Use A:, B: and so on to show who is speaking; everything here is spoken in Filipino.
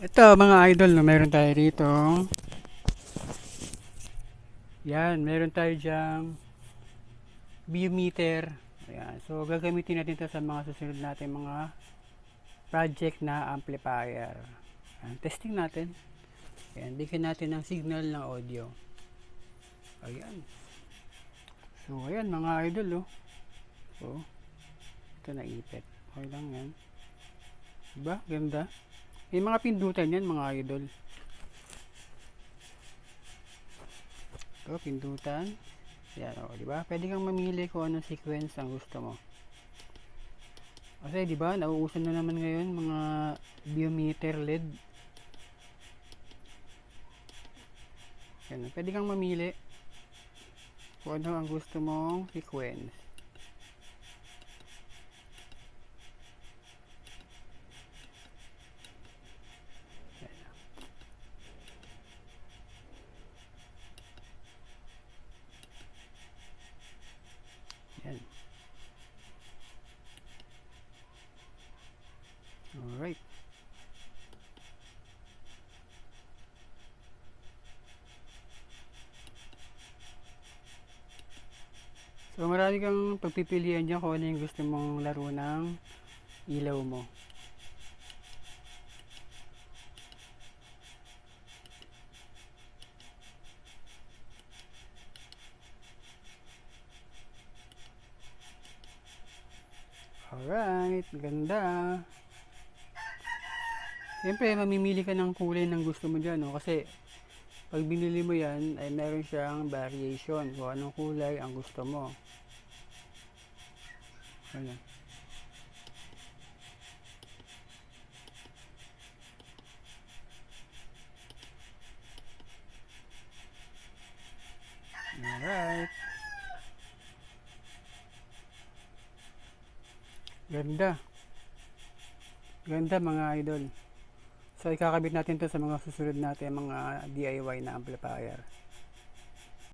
A: Ito mga idol, no, meron tayo rito. Yan, meron tayo dyang biometer. Ayan. So gagamitin natin ito sa mga susunod natin mga project na amplifier. Ayan, testing natin. Ayan, bigyan natin ng signal ng audio. Ayan. So ayan mga idol, oh. So, ito na ipit. Okay lang yan. Diba? Ganda. May mga pindutan yan mga idol. Ito, pindutan. Yan, o, di ba? Pwede kang mamili kung anong sequence ang gusto mo. Kasi, di ba, nauuso na naman ngayon mga biometer LED. Yan, pwede kang mamili kung ano ang gusto mong sequence. Yan. Alright. So, marami kang pagpipilian dyan kung ano yung gusto mong laro ng ilaw mo. Alright, ganda. Siyempre, mamimili ka ng kulay ng gusto mo dyan, no? Kasi, pag binili mo yan, ay meron siyang variation kung anong kulay ang gusto mo. Ayan. Alright. Ganda. Ganda mga idol. So, ikakabit natin to sa mga susunod natin mga DIY na amplifier.